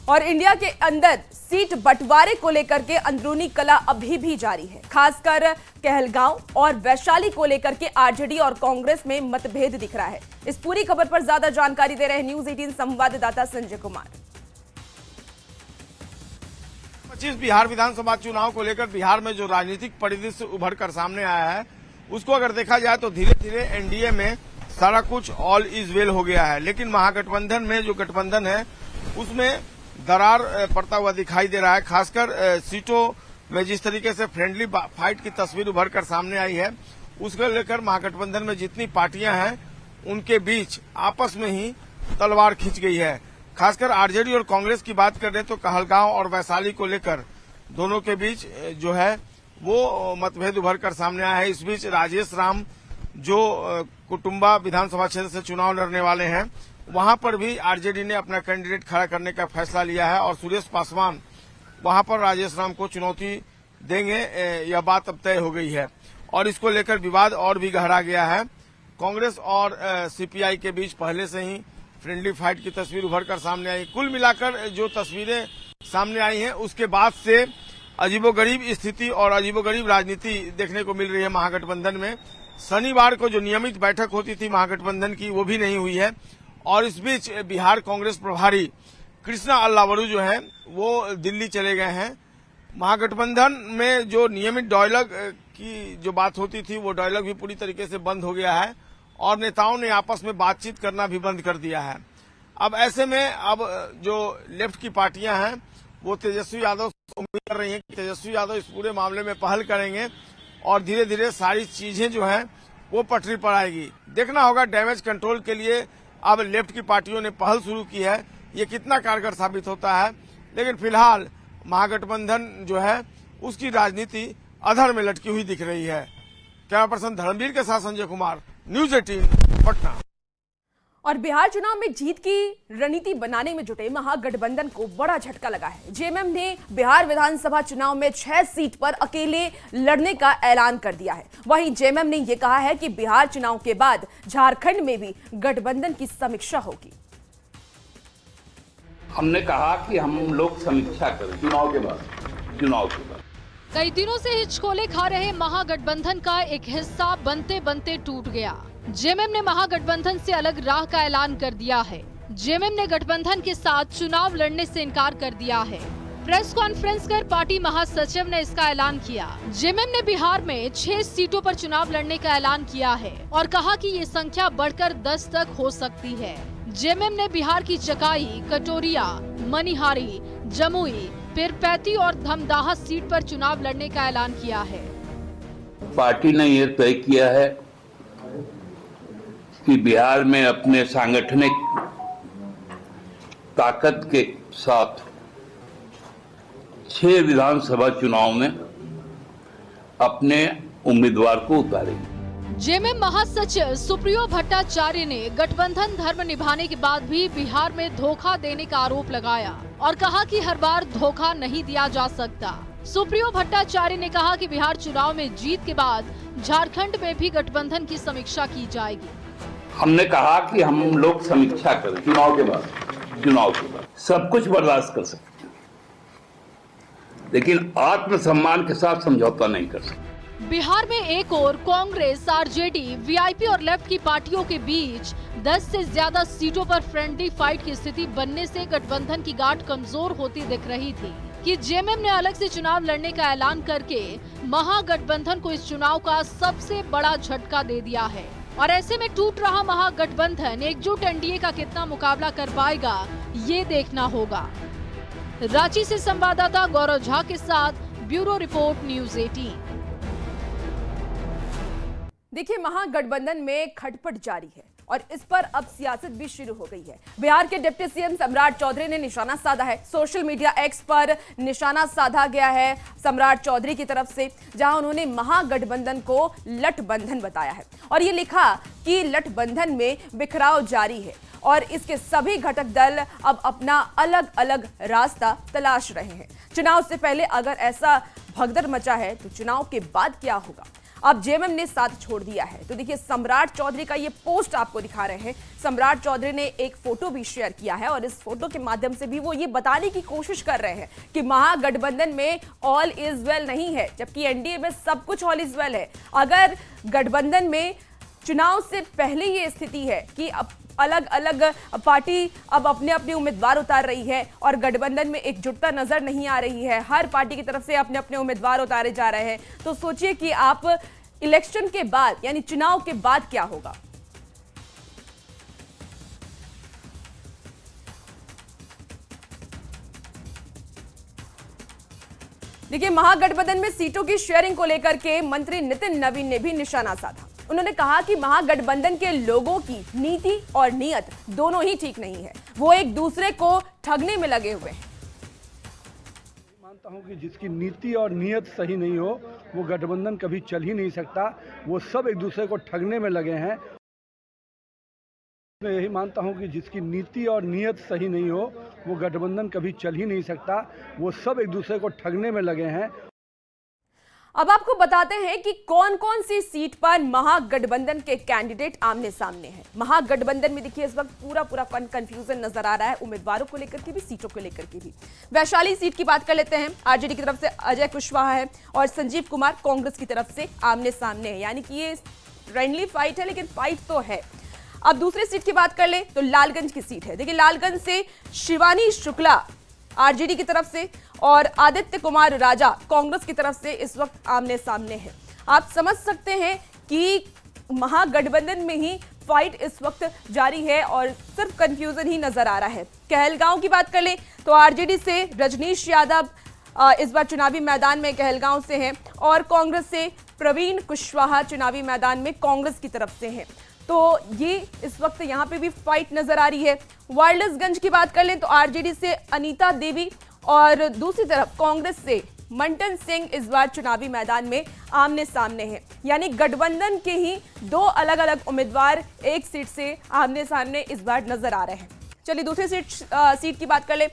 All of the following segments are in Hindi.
और इंडिया के अंदर सीट बंटवारे को लेकर के अंदरूनी कलह अभी भी जारी है। खासकर कहलगांव और वैशाली को लेकर के आरजेडी और कांग्रेस में मतभेद दिख रहा है। इस पूरी खबर पर ज्यादा जानकारी दे रहे हैं न्यूज 18 संवाददाता संजय कुमार। 25 बिहार विधानसभा चुनाव को लेकर बिहार में जो राजनीतिक परिदृश्य उभर कर सामने आया है, उसको अगर देखा जाए तो धीरे धीरे एनडीए में सारा कुछ ऑल इज वेल हो गया है। लेकिन महागठबंधन में जो गठबंधन है उसमें दरार पड़ता हुआ दिखाई दे रहा है। खासकर सीटों में जिस तरीके से फ्रेंडली फाइट की तस्वीर उभर कर सामने आई है, उसको लेकर महागठबंधन में जितनी पार्टियां हैं उनके बीच आपस में ही तलवार खींच गई है। खासकर आरजेडी और कांग्रेस की बात कर रहे हैं तो कहलगांव और वैशाली को लेकर दोनों के बीच जो है वो मतभेद उभर कर सामने आया है। इस बीच राजेश राम जो कुटुंबा विधानसभा क्षेत्र से चुनाव लड़ने वाले हैं, वहां पर भी आरजेडी ने अपना कैंडिडेट खड़ा करने का फैसला लिया है और सुरेश पासवान वहां पर राजेश राम को चुनौती देंगे, यह बात अब तय हो गई है। और इसको लेकर विवाद और भी गहरा गया है। कांग्रेस और सीपीआई के बीच पहले से ही फ्रेंडली फाइट की तस्वीर उभर कर सामने आई। कुल मिलाकर जो तस्वीरें सामने आई हैं उसके बाद से अजीबोगरीब स्थिति और अजीबोगरीब राजनीति देखने को मिल रही है महागठबंधन में। शनिवार को जो नियमित बैठक होती थी महागठबंधन की, वो भी नहीं हुई है। और इस बीच बिहार कांग्रेस प्रभारी कृष्णा अल्लावरू जो हैं वो दिल्ली चले गए हैं। महागठबंधन में जो नियमित डायलॉग की जो बात होती थी वो डायलॉग भी पूरी तरीके से बंद हो गया है और नेताओं ने आपस में बातचीत करना भी बंद कर दिया है। अब ऐसे में अब जो लेफ्ट की पार्टियां हैं वो तेजस्वी यादव से उम्मीद कर रही हैं कि तेजस्वी यादव इस पूरे मामले में पहल करेंगे और धीरे धीरे सारी चीजें जो हैं वो पटरी पर आएगी। देखना होगा डैमेज कंट्रोल के लिए अब लेफ्ट की पार्टियों ने पहल शुरू की है, ये कितना कारगर साबित होता है। लेकिन फिलहाल महागठबंधन जो है उसकी राजनीति अधर में लटकी हुई दिख रही है। कैमरा पर्सन धर्मवीर के साथ संजय कुमार, न्यूज 18 पटना। और बिहार चुनाव में जीत की रणनीति बनाने में जुटे महागठबंधन को बड़ा झटका लगा है। जेएमएम ने बिहार विधानसभा चुनाव में 6 सीट पर अकेले लड़ने का ऐलान कर दिया है। वहीं जेएमएम ने यह कहा है कि बिहार चुनाव के बाद झारखंड में भी गठबंधन की समीक्षा होगी। हमने कहा कि हम लोग समीक्षा करें चुनाव के बाद। कई दिनों से हिचकोले खा रहे महागठबंधन का एक हिस्सा बनते बनते टूट गया। जेएमएम ने महागठबंधन से अलग राह का ऐलान कर दिया है। जेएमएम ने गठबंधन के साथ चुनाव लड़ने से इनकार कर दिया है। प्रेस कॉन्फ्रेंस कर पार्टी महासचिव ने इसका ऐलान किया। जेएमएम ने बिहार में 6 सीटों पर चुनाव लड़ने का ऐलान किया है और कहा कि ये संख्या बढ़कर 10 तक हो सकती है। जेएमएम ने बिहार की चकाई, कटोरिया, मनिहारी, जमुई, पीरपैंती और धमदाहा सीट पर चुनाव लड़ने का ऐलान किया है। पार्टी ने ये तय किया है कि बिहार में अपने सांगठनिक ताकत के साथ 6 विधानसभा चुनाव में अपने उम्मीदवार को उतारेंगे। जेएमएम महासचिव सुप्रियो भट्टाचार्य ने गठबंधन धर्म निभाने के बाद भी बिहार में धोखा देने का आरोप लगाया और कहा कि हर बार धोखा नहीं दिया जा सकता। सुप्रियो भट्टाचार्य ने कहा कि बिहार चुनाव में जीत के बाद झारखंड में भी गठबंधन की समीक्षा की जाएगी। हमने कहा कि हम लोग समीक्षा करें चुनाव के बाद। सब कुछ बर्दाश्त कर सकते हैं, लेकिन आत्मसम्मान के साथ समझौता नहीं कर सकते। बिहार में एक और कांग्रेस, आरजेडी, वीआईपी और लेफ्ट की पार्टियों के बीच 10 से ज्यादा सीटों पर फ्रेंडली फाइट की स्थिति बनने से गठबंधन की गांठ कमजोर होती दिख रही थी कि जेएमएम ने अलग से चुनाव लड़ने का ऐलान करके महागठबंधन को इस चुनाव का सबसे बड़ा झटका दे दिया है। और ऐसे में टूट रहा महागठबंधन एकजुट एनडीए का कितना मुकाबला कर पाएगा, ये देखना होगा। रांची से संवाददाता गौरव झा के साथ ब्यूरो रिपोर्ट, न्यूज 18। देखिए, महागठबंधन में खटपट जारी है और इस पर अब सियासत भी शुरू हो गई है। बिहार के डिप्टी सीएम सम्राट चौधरी ने निशाना साधा है। सोशल मीडिया एक्स पर निशाना साधा गया है सम्राट चौधरी की तरफ से, जहां उन्होंने महागठबंधन को लठबंधन बताया है और ये लिखा कि लठबंधन में बिखराव जारी है और इसके सभी घटक दल अब अपना अलग अलग रास्ता तलाश रहे हैं। चुनाव से पहले अगर ऐसा भगदड़ मचा है तो चुनाव के बाद क्या होगा? अब जेएमएम ने साथ छोड़ दिया है। तो देखिए सम्राट चौधरी का ये पोस्ट आपको दिखा रहे हैं। सम्राट चौधरी ने एक फोटो भी शेयर किया है और इस फोटो के माध्यम से भी वो ये बताने की कोशिश कर रहे हैं कि महागठबंधन में ऑल इज वेल नहीं है, जबकि एनडीए में सब कुछ ऑल इज वेल है। अगर गठबंधन में चुनाव से पहले ये स्थिति है कि अब अलग अलग पार्टी अब अपने अपने उम्मीदवार उतार रही है और गठबंधन में एकजुटता नजर नहीं आ रही है, हर पार्टी की तरफ से अपने अपने उम्मीदवार उतारे जा रहे हैं, तो सोचिए कि आप इलेक्शन के बाद यानी चुनाव के बाद क्या होगा। देखिए महागठबंधन में सीटों की शेयरिंग को लेकर के मंत्री नितिन नवीन ने भी निशाना साधा। उन्होंने कहा कि महागठबंधन के लोगों की नीति और नीयत दोनों ही ठीक नहीं है, वो एक दूसरे को ठगने में लगे हुए हैं। मानता हूं कि जिसकी नीति और नीयत सही नहीं हो वो गठबंधन कभी चल ही नहीं सकता। वो सब एक दूसरे को ठगने में लगे हैं। मैं यही मानता हूं कि जिसकी नीति और नीयत सही नहीं हो वो गठबंधन कभी चल ही नहीं सकता। वो सब एक दूसरे को ठगने में लगे हैं। अब आपको बताते हैं कि कौन कौन सी सीट पर महागठबंधन के कैंडिडेट आमने सामने हैं। महागठबंधन में देखिए इस वक्त पूरा कंफ्यूजन नजर आ रहा है, उम्मीदवारों को लेकर के भी, सीटों को लेकर के भी। वैशाली सीट की बात कर लेते हैं। आरजेडी की तरफ से अजय कुशवाहा है और संजीव कुमार कांग्रेस की तरफ से आमने सामने है, यानी कि ये फ्रेंडली फाइट है, लेकिन फाइट तो है। अब दूसरी सीट की बात कर ले तो लालगंज की सीट है। देखिए लालगंज से शिवानी शुक्ला आरजेडी की तरफ से और आदित्य कुमार राजा कांग्रेस की तरफ से इस वक्त आमने सामने हैं। आप समझ सकते हैं कि महागठबंधन में ही फाइट इस वक्त जारी है और सिर्फ कंफ्यूजन ही नजर आ रहा है। कहलगांव की बात कर ले तो आरजेडी से रजनीश यादव इस बार चुनावी मैदान में कहलगांव से हैं और कांग्रेस से प्रवीण कुशवाहा चुनावी मैदान में कांग्रेस की तरफ से हैं। तो ये इस वक्त यहाँ पे भी फाइट नजर आ रही है। वायरलेसगंज की बात कर लें तो आरजेडी से अनीता देवी और दूसरी तरफ कांग्रेस से मंटन सिंह इस बार चुनावी मैदान में आमने सामने हैं, यानी गठबंधन के ही दो अलग अलग उम्मीदवार एक सीट से आमने सामने इस बार नजर आ रहे हैं। चलिए दूसरी सीट की बात कर ले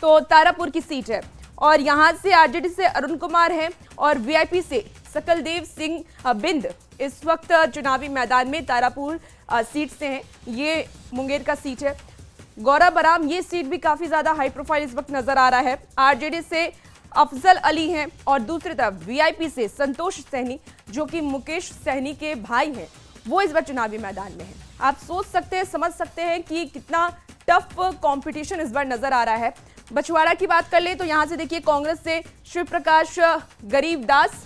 तो तारापुर की सीट है और यहाँ से आरजेडी से अरुण कुमार हैं और वीआईपी से सकलदेव सिंह बिंद इस वक्त चुनावी मैदान में तारापुर सीट से हैं। ये मुंगेर का सीट है। गौरव बराम ये सीट भी काफी ज्यादा हाई प्रोफाइल इस वक्त नजर आ रहा है। आरजेडी से अफजल अली हैं और दूसरी तरफ वीआईपी से संतोष सहनी जो कि मुकेश सहनी के भाई हैं, वो इस बार चुनावी मैदान में हैं। आप सोच सकते हैं, समझ सकते हैं कि कितना टफ कंपटीशन इस बार नजर आ रहा है। बछवाड़ा की बात कर ले तो यहाँ से देखिए कांग्रेस से शिव प्रकाश गरीबदास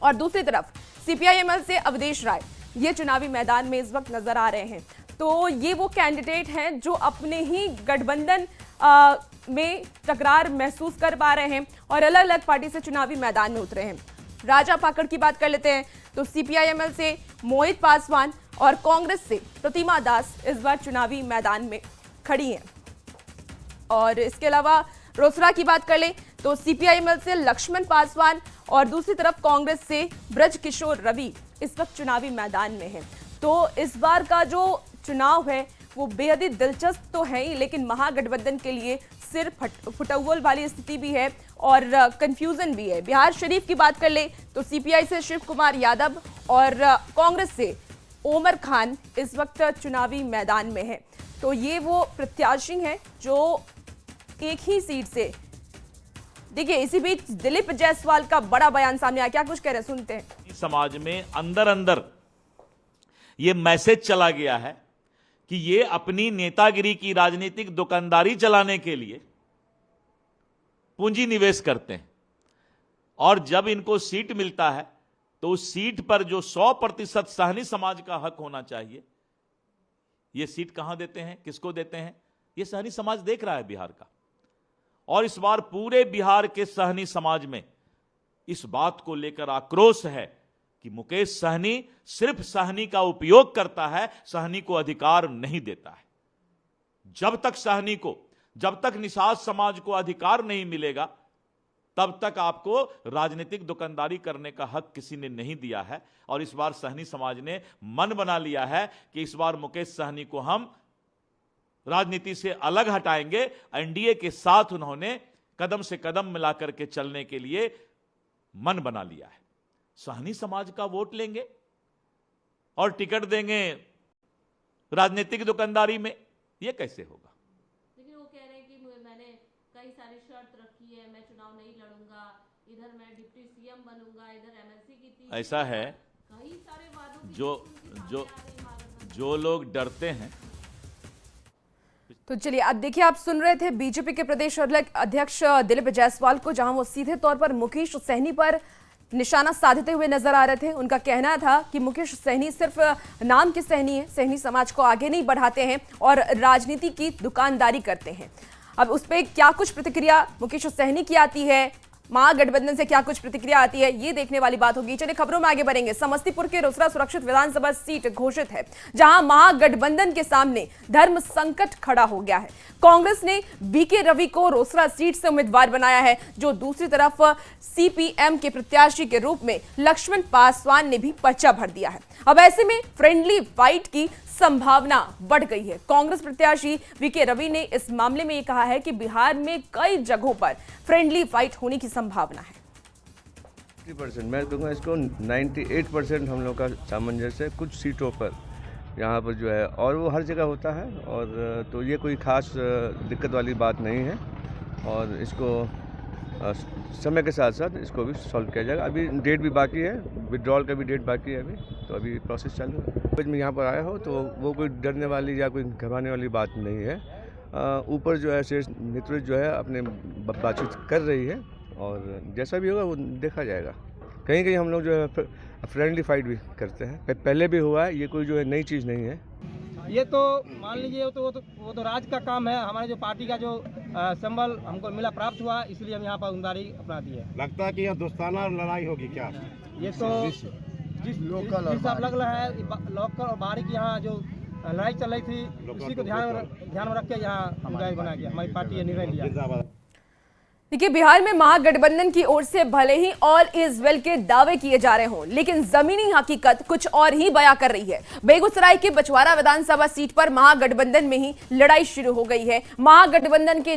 और दूसरी तरफ सीपीआईएमएल से अवधेश राय ये चुनावी मैदान में इस वक्त नजर आ रहे हैं। तो ये वो कैंडिडेट हैं जो अपने ही गठबंधन में टकरार महसूस कर पा रहे हैं और अलग अलग पार्टी से चुनावी मैदान में उतरे हैं। राजा पाकड़ की बात कर लेते हैं तो सीपीआईएमएल से मोहित पासवान और कांग्रेस से प्रतिमा दास इस बार चुनावी मैदान में खड़ी हैं। और इसके अलावा रोसड़ा की बात कर ले तो सीपीआईएमएल से लक्ष्मण पासवान और दूसरी तरफ कांग्रेस से ब्रज किशोर रवि इस वक्त चुनावी मैदान में हैं। तो इस बार का जो चुनाव है वो बेहद ही दिलचस्प तो है ही, लेकिन महागठबंधन के लिए सिर फुटौल वाली स्थिति भी है और कंफ्यूजन भी है। बिहार शरीफ की बात कर ले तो सीपीआई से शिव कुमार यादव और कांग्रेस से ओमर खान इस वक्त चुनावी मैदान में है। तो ये वो प्रत्याशी हैं जो एक ही सीट से, देखिए इसी बीच दिलीप जायसवाल का बड़ा बयान सामने आया, क्या कुछ कह रहे हैं सुनते हैं। समाज में अंदर अंदर ये मैसेज चला गया है कि ये अपनी नेतागिरी की राजनीतिक दुकानदारी चलाने के लिए पूंजी निवेश करते हैं और जब इनको सीट मिलता है तो उस सीट पर जो 100% सहनी समाज का हक होना चाहिए, ये सीट कहां देते हैं, किसको देते हैं, ये सहनी समाज देख रहा है बिहार का। और इस बार पूरे बिहार के सहनी समाज में इस बात को लेकर आक्रोश है कि मुकेश सहनी सिर्फ सहनी का उपयोग करता है, सहनी को अधिकार नहीं देता है। जब तक निषाद समाज को अधिकार नहीं मिलेगा तब तक आपको राजनीतिक दुकानदारी करने का हक किसी ने नहीं दिया है। और इस बार सहनी समाज ने मन बना लिया है कि इस बार मुकेश सहनी को हम राजनीति से अलग हटाएंगे। एनडीए के साथ उन्होंने कदम से कदम मिलाकर के चलने के लिए मन बना लिया है। साहनी समाज का वोट लेंगे और टिकट देंगे राजनीतिक दुकानदारी में, यह कैसे होगा? लेकिन वो कह रहे हैं कि मैंने कई सारी शर्त रखी है, मैं चुनाव नहीं लड़ूंगा, इधर मैं डिप्टी सीएम बनूंगा, इधर एमएलसी की थी। ऐसा है, कई सारे वादों की जो लोग डरते हैं। तो चलिए अब देखिए, आप सुन रहे थे बीजेपी के प्रदेश अध्यक्ष दिलीप जायसवाल को, जहां वो सीधे तौर पर मुकेश सहनी पर निशाना साधते हुए नजर आ रहे थे। उनका कहना था कि मुकेश सहनी सिर्फ नाम के सहनी है, सहनी समाज को आगे नहीं बढ़ाते हैं और राजनीति की दुकानदारी करते हैं। अब उस पर क्या कुछ प्रतिक्रिया मुकेश सहनी की आती है, महागठबंधन से क्या कुछ प्रतिक्रिया आती है, ये देखने वाली बात होगी। चलिए खबरों में आगे बढ़ेंगे। समस्तीपुर के रोसड़ा सुरक्षित विधानसभा सीट घोषित है, जहां महागठबंधन के सामने धर्म संकट खड़ा हो गया है। कांग्रेस ने बीके रवि को रोसड़ा सीट से उम्मीदवार बनाया है, जो दूसरी तरफ सीपीएम के प्रत्याशी के रूप में लक्ष्मण पासवान ने भी पर्चा भर दिया है। अब ऐसे में फ्रेंडली फाइट की संभावना बढ़ गई है। कांग्रेस प्रत्याशी बीके रवि ने इस मामले में यह कहा है कि बिहार में कई जगहों पर फ्रेंडली फाइट होने की संभावना है। 50% मैं कहूँगा इसको 98% हम लोग का सामंजस्य कुछ सीटों पर यहाँ पर जो है, और वो हर जगह होता है, और तो ये कोई खास दिक्कत वाली बात नहीं है, और इसको समय के साथ साथ इसको भी सॉल्व किया जाएगा। अभी डेट भी बाकी है, विड्रॉल का भी डेट बाकी है अभी, तो अभी प्रोसेस चालू है। मैं यहाँ पर आया हो तो वो कोई डरने वाली या कोई घबराने वाली बात नहीं है। ऊपर जो है शेष नेतृत्व जो है अपने बातचीत कर रही है, और जैसा भी होगा वो देखा जाएगा। कहीं कहीं हम लोग जो है फ्रेंडली फाइट भी करते हैं, पहले भी हुआ है, ये कोई जो है नई चीज़ नहीं है। ये तो मान लीजिए वो तो राज का काम है। हमारे जो पार्टी का जो सिंबल हमको मिला, प्राप्त हुआ, इसलिए हम यहाँ पर उम्मीदवारी अपना दी है। लगता है कि यहाँ दोस्ताना लड़ाई होगी क्या? ये तो जिस लग रहा है लोकल और बाहरी की यहाँ जो लड़ाई चल रही थी, उसी को ध्यान में रख के यहाँ उम्मीदवारी बना दिया। हमारी पार्टी ये निर्णय लिया। देखिए, बिहार में महागठबंधन की ओर से भले ही ऑल इज वेल के दावे किए जा रहे हों, लेकिन जमीनी हकीकत कुछ और ही बयां कर रही है। बेगूसराय के बछवाड़ा विधानसभा सीट पर महागठबंधन में ही लड़ाई शुरू हो गई है। महागठबंधन के